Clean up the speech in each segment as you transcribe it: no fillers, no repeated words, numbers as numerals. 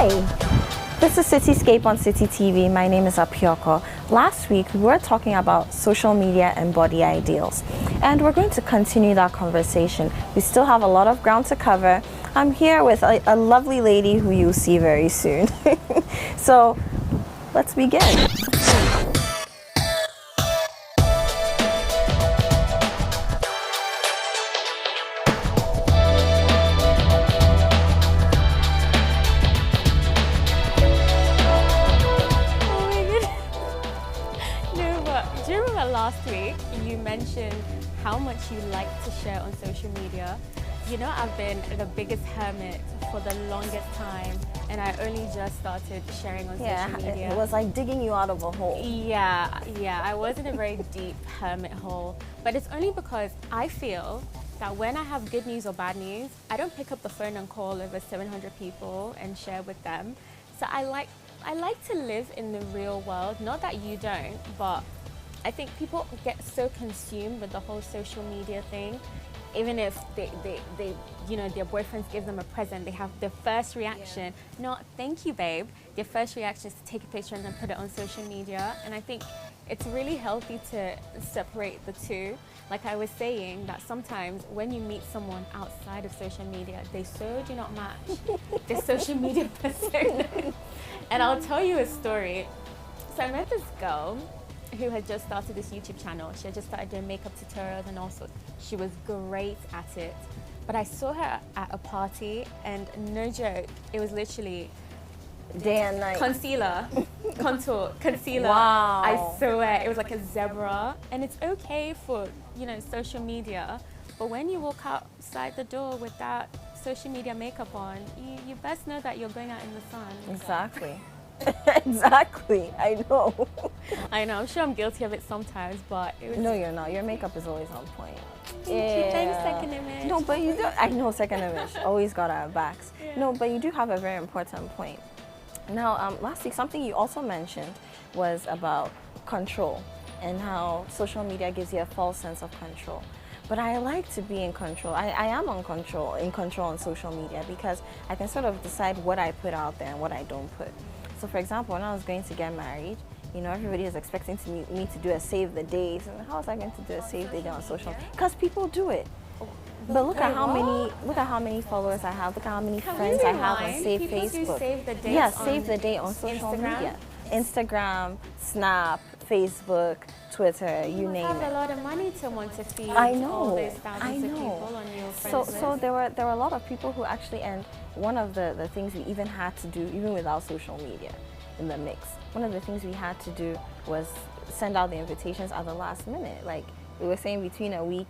Hi, this is CitiScape on Citi TV. My name is Apioko. Last week we were talking about social media and body ideals, and we're going to continue that conversation. We still have a lot of ground to cover. I'm here with a lovely lady who you'll see very soon. So let's begin. Last week, you mentioned how much you like to share on social media. You know, I've been the biggest hermit for the longest time, and I only just started sharing on social media. It was like digging you out of a hole. Yeah, I was in a very deep hermit hole, but it's only because I feel that when I have good news or bad news, I don't pick up the phone and call over 700 people and share with them. So I like to live in the real world. Not that you don't, but I think people get so consumed with the whole social media thing. Even if they you know, their boyfriends give them a present, they have their first reaction, not thank you babe. Their first reaction is to take a picture and then put it on social media. And I think it's really healthy to separate the two. Like I was saying, that sometimes when you meet someone outside of social media, they so do not match their social media persona. And I'll tell you a story. So I met this girl who had just started this YouTube channel. She had just started doing makeup tutorials and all sorts. She was great at it. But I saw her at a party, and no joke, it was literally day and night. Concealer, contour, concealer. Wow. I swear, it was like a zebra. And it's okay for, you know, social media, but when you walk outside the door with that social media makeup on, you best know that you're going out in the sun. Exactly. Exactly, I know. I know, I'm sure I'm guilty of it sometimes, but it was... No, you're not. Your makeup is always on point. Thanks, second image. No, but you do. I know, second image. Always got our backs. Yeah. No, but you do have a very important point. Now, last week, something you also mentioned was about control and how social media gives you a false sense of control. But I like to be in control. I am in control on social media, because I can sort of decide what I put out there and what I don't put. So for example, when I was going to get married, you know, everybody is expecting me to do a save the date. And how was I going to do a save the date on social media? Because people do it. But look at how many followers I have. Look at how many friends I have on Facebook. Save the date Save the date on social media. Instagram, Snap, Facebook, Twitter, you name it. You have a lot of money to want to feed all those thousands of people on your friends list. So there were a lot of people who actually, and one of the things we even had to do, even without social media in the mix, one of the things we had to do was send out the invitations at the last minute. Like we were saying, between a week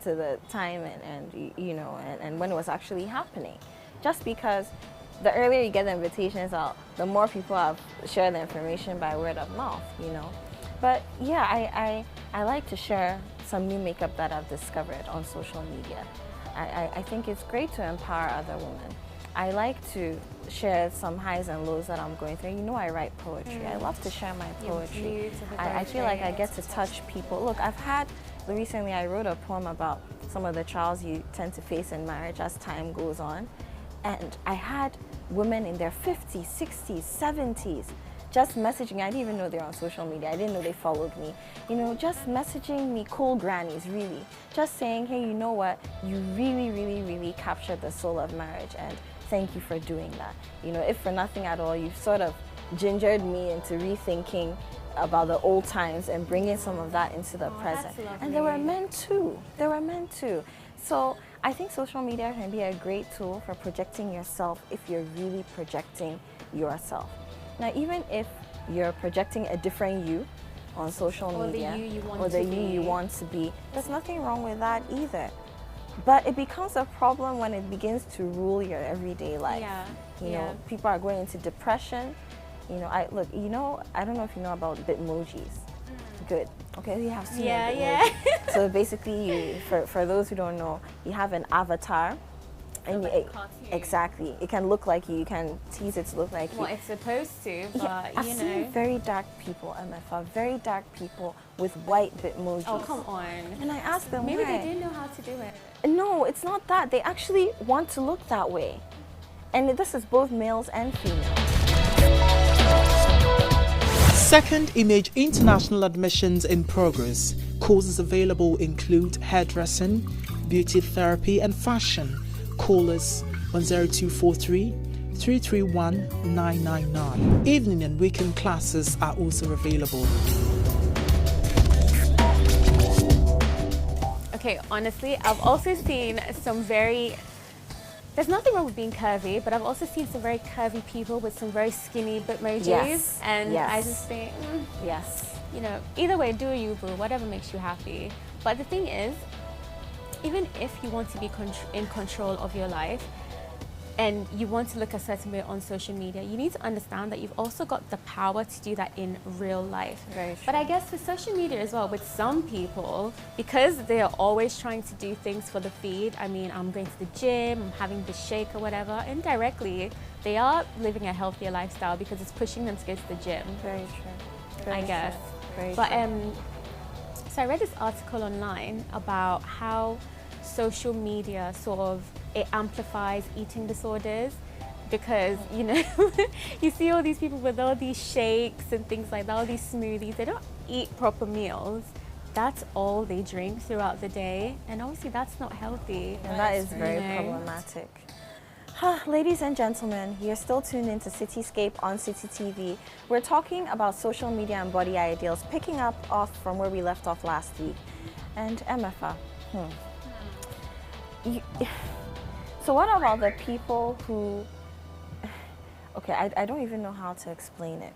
to the time and you know, and when it was actually happening. Just because the earlier you get the invitations out, the more people have shared the information by word of mouth, you know. But yeah, I like to share some new makeup that I've discovered on social media. I think it's great to empower other women. I like to share some highs and lows that I'm going through. You know, I write poetry. I love to share my poetry. I feel like I get to touch people. Look, recently I wrote a poem about some of the trials you tend to face in marriage as time goes on. And I had women in their 50s, 60s, 70s just messaging. I didn't even know they were on social media. I didn't know they followed me. You know, just messaging me, cool grannies, really. Just saying, hey, you know what? You really, really, really captured the soul of marriage, and thank you for doing that. You know, if for nothing at all, you've sort of gingered me into rethinking about the old times and bringing some of that into the present. And there were men too. So I think social media can be a great tool for projecting yourself if you're really projecting yourself. Now, even if you're projecting a different you on social media, or the you you want to be, there's nothing wrong with that either. But it becomes a problem when it begins to rule your everyday life. You know, people are going into depression. You know, I don't know if you know about Bitmojis. Good. Okay, you have seen it. So basically, for those who don't know, you have an avatar, and exactly, it can look like you. You can tease it to look like you. Well, it's supposed to, but I've seen very dark people, MFR, very dark people with white Bitmojis. Oh, come on. And I asked them maybe why. they didn't know how to do it. No, it's not that. They actually want to look that way. And this is both males and females. Second Image International admissions in progress. Courses available include hairdressing, beauty therapy and fashion. Call us on 0243 331 999. Evening and weekend classes are also available. Okay, honestly, I've also seen some there's nothing wrong with being curvy, but I've also seen some very curvy people with some very skinny bitmojis. Yes. And yes. I just think, yes. you know, either way, do you, boo, whatever makes you happy. But the thing is, even if you want to be in control of your life, and you want to look a certain way on social media, you need to understand that you've also got the power to do that in real life. Very true. But I guess with social media as well, with some people, because they are always trying to do things for the feed, I mean, I'm going to the gym, I'm having this shake or whatever, indirectly, they are living a healthier lifestyle because it's pushing them to go to the gym. Very true. Very I guess. True. Very but true. So I read this article online about how social media sort of, it amplifies eating disorders because, you know, you see all these people with all these shakes and things like that, all these smoothies, they don't eat proper meals. That's all they drink throughout the day, and obviously that's not healthy. And that is very problematic. Ladies and gentlemen, you're still tuned into CitiScape on Citi TV. We're talking about social media and body ideals, picking up off from where we left off last week. And MFA, so what about the people who, okay, I don't even know how to explain it,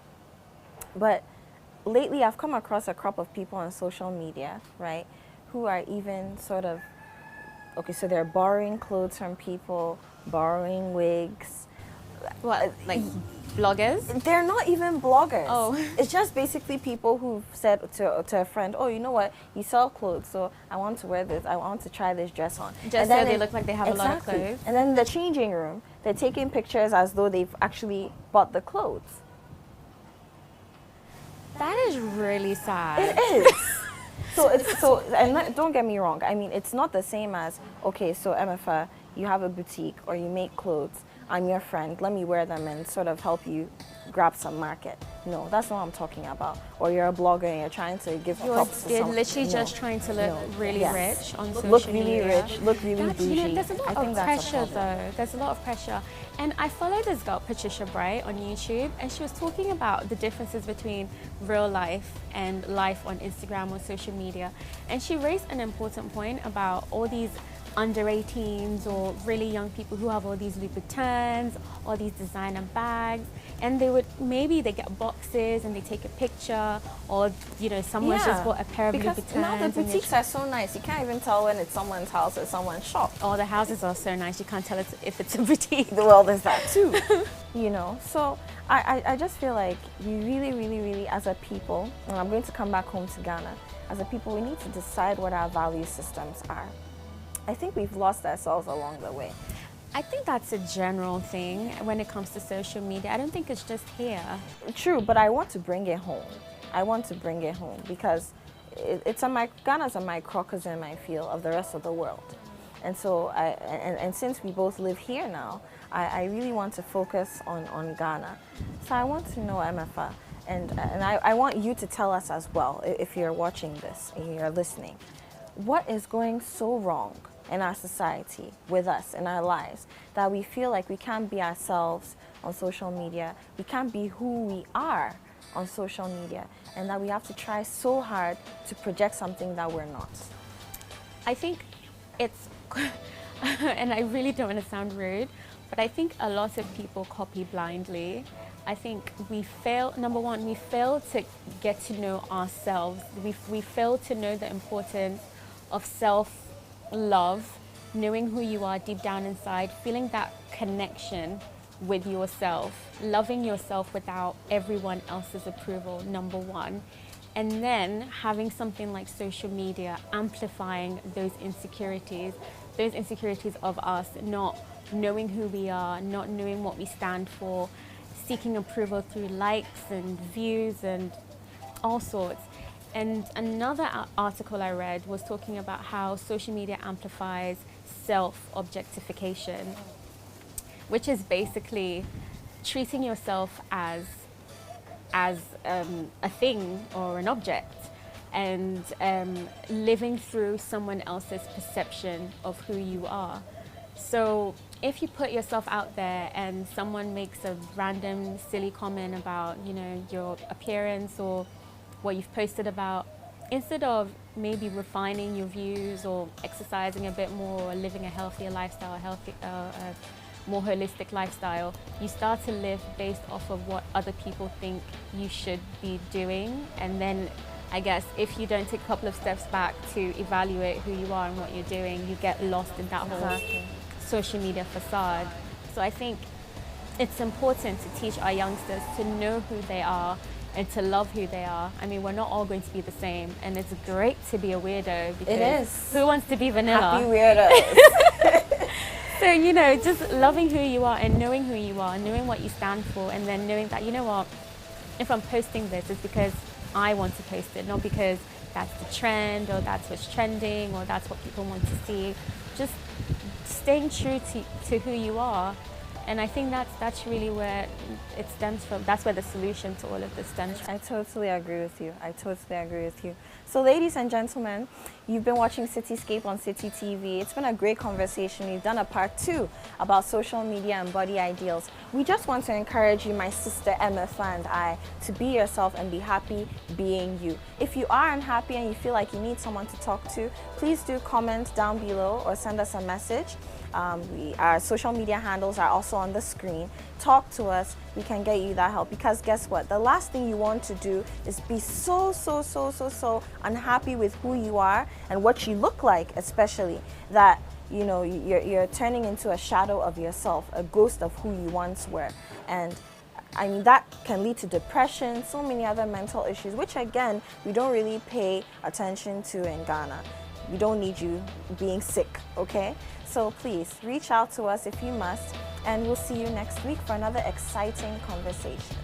but lately I've come across a crop of people on social media, right, who are even sort of, okay, so they're borrowing clothes from people, borrowing wigs. What, like bloggers? They're not even bloggers. Oh. It's just basically people who've said to a friend, oh, you know what, you sell clothes, so I want to wear this, I want to try this dress on. Just so they look like they have a lot of clothes. And then in the changing room, they're taking pictures as though they've actually bought the clothes. That is really sad. It is. And don't get me wrong, I mean, it's not the same as, okay, so MFA, you have a boutique or you make clothes, I'm your friend, let me wear them and sort of help you grab some market. No, that's not what I'm talking about. Or you're a blogger and you're trying to give props to You're someone. literally just trying to look really rich on social media. Look really rich, look really bougie. You know, there's a lot of pressure though. There's a lot of pressure. And I follow this girl, Patricia Bright, on YouTube, and she was talking about the differences between real life and life on Instagram or social media. And she raised an important point about all these under 18s or really young people who have all these Louboutins, all these designer bags, and they get boxes and they take a picture, or you know, someone's just bought a pair of Louboutins. Because now the boutiques are so nice, you can't even tell when it's someone's house or someone's shop. Oh, the houses are so nice, you can't tell if it's a boutique. Well, there's that too. You know, so I just feel like we really, as a people, and I'm going to come back home to Ghana, as a people, we need to decide what our value systems are. I think we've lost ourselves along the way. I think that's a general thing when it comes to social media. I don't think it's just here. True, but I want to bring it home. I want to bring it home because Ghana's a microcosm, I feel, of the rest of the world. And so, and since we both live here now, I really want to focus on Ghana. So I want to know, MFA, and I want you to tell us as well, if you're watching this and you're listening, what is going so wrong in our society, with us, in our lives, that we feel like we can't be ourselves on social media, we can't be who we are on social media, and that we have to try so hard to project something that we're not? I think it's, and I really don't want to sound rude, but I think a lot of people copy blindly. I think we fail, number one, we fail to get to know ourselves. We fail to know the importance of self-love, knowing who you are deep down inside, feeling that connection with yourself, loving yourself without everyone else's approval, number one. And then having something like social media amplifying those insecurities of us, not knowing who we are, not knowing what we stand for, seeking approval through likes and views and all sorts. And another article I read was talking about how social media amplifies self-objectification. which is basically treating yourself as a thing or an object, and living through someone else's perception of who you are. So if you put yourself out there and someone makes a random silly comment about, you know, your appearance or what you've posted about, instead of maybe refining your views or exercising a bit more or living a healthier lifestyle, a more holistic lifestyle, you start to live based off of what other people think you should be doing. And then I guess if you don't take a couple of steps back to evaluate who you are and what you're doing, you get lost in that whole social media facade. So I think it's important to teach our youngsters to know who they are and to love who they are. I mean, we're not all going to be the same, and it's great to be a weirdo, because it is. Who wants to be vanilla? Happy weirdos. So, you know, just loving who you are and knowing who you are, knowing what you stand for, and then knowing that, you know what, if I'm posting this, it's because I want to post it, not because that's the trend or that's what's trending or that's what people want to see. Just staying true to who you are. And I think that's really where it stems from. That's where the solution to all of this stems from. I totally agree with you. So ladies and gentlemen, you've been watching CitiScape on Citi TV. It's been a great conversation. We've done a part 2 about social media and body ideals. We just want to encourage you, my sister MFA and I, to be yourself and be happy being you. If you are unhappy and you feel like you need someone to talk to, please do comment down below or send us a message. Our social media handles are also on the screen. Talk to us. We can get you that help, because guess what? The last thing you want to do is be so unhappy with who you are and what you look like, especially, that you know you're turning into a shadow of yourself, a ghost of who you once were. And I mean, that can lead to depression, so many other mental issues, which again, we don't really pay attention to in Ghana. We don't need you being sick, okay? So please reach out to us if you must, and we'll see you next week for another exciting conversation.